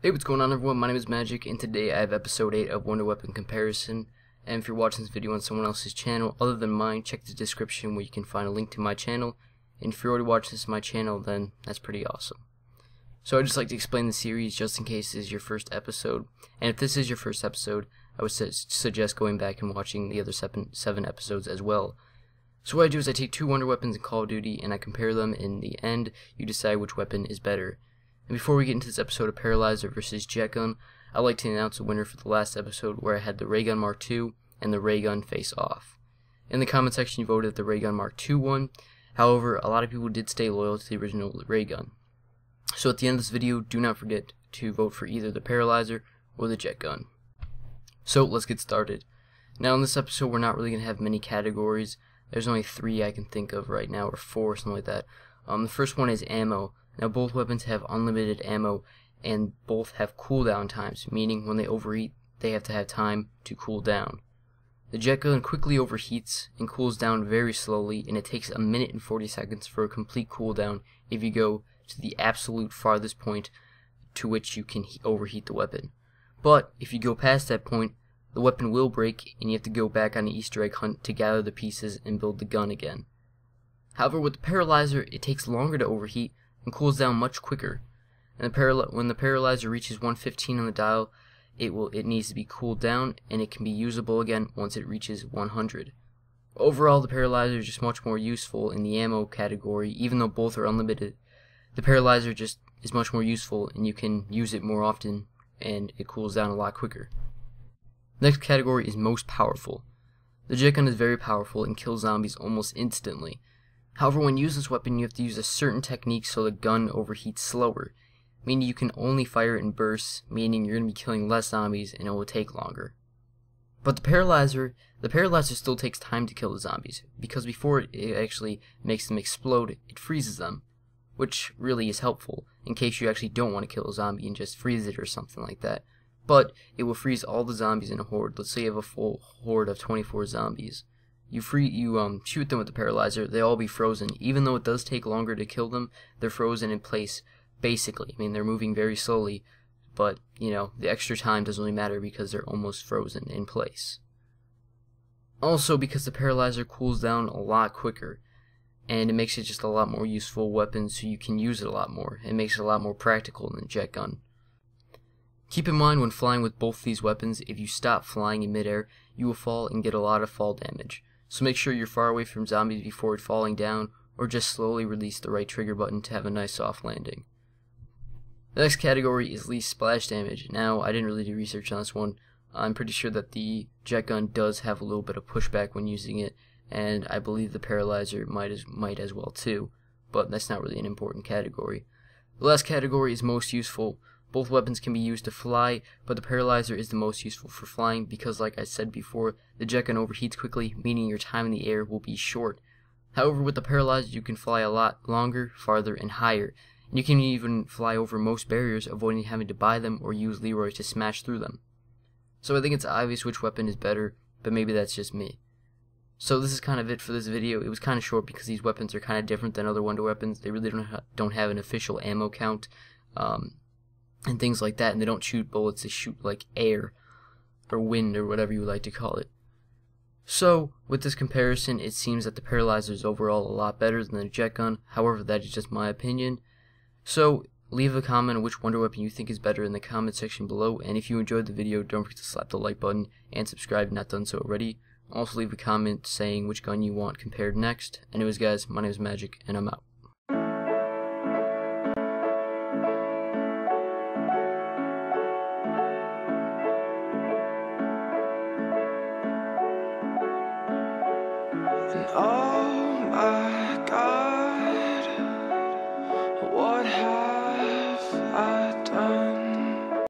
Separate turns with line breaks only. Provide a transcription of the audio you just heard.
Hey, what's going on everyone? My name is Magic, and today I have episode 8 of Wonder Weapon Comparison. And if you're watching this video on someone else's channel other than mine, check the description where you can find a link to my channel. And if you're already watching this on my channel, then that's pretty awesome. So I'd just like to explain the series just in case this is your first episode. And if this is your first episode, I would suggest going back and watching the other seven episodes as well. So what I do is I take two Wonder Weapons in Call of Duty and I compare them. In the end, you decide which weapon is better. And before we get into this episode of Paralyzer versus Jet Gun, I'd like to announce a winner for the last episode where I had the Ray Gun Mark II and the Ray Gun face off. In the comment section you voted that the Ray Gun Mark II won, however a lot of people did stay loyal to the original Ray Gun. So at the end of this video, do not forget to vote for either the Paralyzer or the Jet Gun. So let's get started. Now in this episode we're not really going to have many categories. There's only 3 I can think of right now, or 4, something like that. The first one is ammo. Now both weapons have unlimited ammo and both have cooldown times, meaning when they overheat, they have to have time to cool down. The Jet Gun quickly overheats and cools down very slowly, and it takes 1 minute and 40 seconds for a complete cooldown if you go to the absolute farthest point to which you can overheat the weapon. But if you go past that point, the weapon will break and you have to go back on an Easter egg hunt to gather the pieces and build the gun again. However, with the Paralyzer, it takes longer to overheat and cools down much quicker. And when the Paralyzer reaches 115 on the dial, it needs to be cooled down, and it can be usable again once it reaches 100. Overall, the Paralyzer is just much more useful in the ammo category, even though both are unlimited. The Paralyzer just is much more useful, and you can use it more often, and it cools down a lot quicker. Next category is most powerful. The Jet Gun is very powerful and kills zombies almost instantly. However, when using this weapon, you have to use a certain technique so the gun overheats slower, meaning you can only fire in bursts, meaning you're going to be killing less zombies and it will take longer. But the Paralyzer still takes time to kill the zombies, because before it actually makes them explode, it freezes them, which really is helpful in case you actually don't want to kill a zombie and just freeze it or something like that. But it will freeze all the zombies in a horde. Let's say you have a full horde of 24 zombies. You shoot them with the Paralyzer, they'll all be frozen. Even though it does take longer to kill them, they're frozen in place, basically. I mean, they're moving very slowly, but, you know, the extra time doesn't really matter because they're almost frozen in place. Also, because the Paralyzer cools down a lot quicker, and it makes it just a lot more useful weapon, so you can use it a lot more. It makes it a lot more practical than the Jet Gun. Keep in mind when flying with both these weapons, if you stop flying in midair, you will fall and get a lot of fall damage. So make sure you're far away from zombies before falling down, or just slowly release the right trigger button to have a nice soft landing. The next category is least splash damage. Now, I didn't really do research on this one. I'm pretty sure that the Jet Gun does have a little bit of pushback when using it, and I believe the Paralyzer might as well too, but that's not really an important category. The last category is most useful. Both weapons can be used to fly, but the Paralyzer is the most useful for flying because, like I said before, the Jet Gun overheats quickly, meaning your time in the air will be short. However, with the Paralyzer you can fly a lot longer, farther, and higher, and you can even fly over most barriers, avoiding having to buy them or use Leroy to smash through them. So I think it's obvious which weapon is better, but maybe that's just me. So this is kind of it for this video. It was kind of short because these weapons are kind of different than other Wonder Weapons. They really don't have an official ammo count, and things like that, and they don't shoot bullets, they shoot like air or wind or whatever you would like to call it. So with this comparison, it seems that the Paralyzer is overall a lot better than the Jet Gun. However, that is just my opinion. So leave a comment on which Wonder Weapon you think is better in the comment section below, and if you enjoyed the video, don't forget to slap the like button and subscribe if not done so already. Also leave a comment saying which gun you want compared next. Anyways guys, my name is Magic and I'm out.
And all my